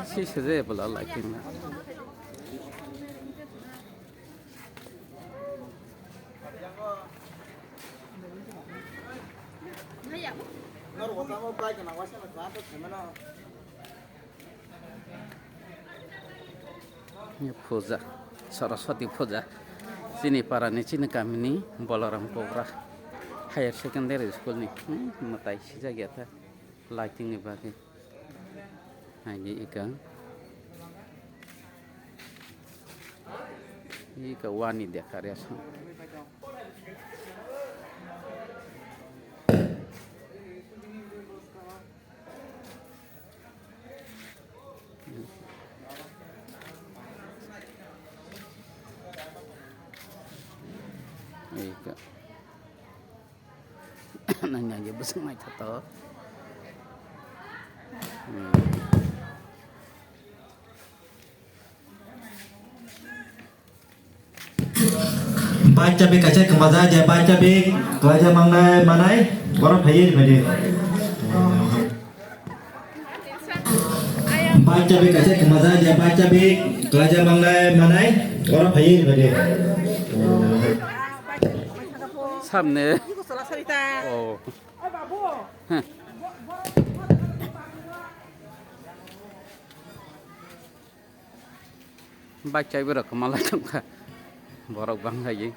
시세제 불러 라이팅 Puja Saraswati Puja sini parani sini kami ni Balaram Pura Higher Secondary School ni matai sih jaga ta lighting ni bagi lagi ika wani dia karya ika nanya aja besar macam tu baca bek kaca kemaza aja baca bek kelaja mangai manai orang hayir bade baca bek kaca kemaza aja baca bek kelaja mangai manai orang hayir bade samne oh baca berak kemalah cungka borok bangga ye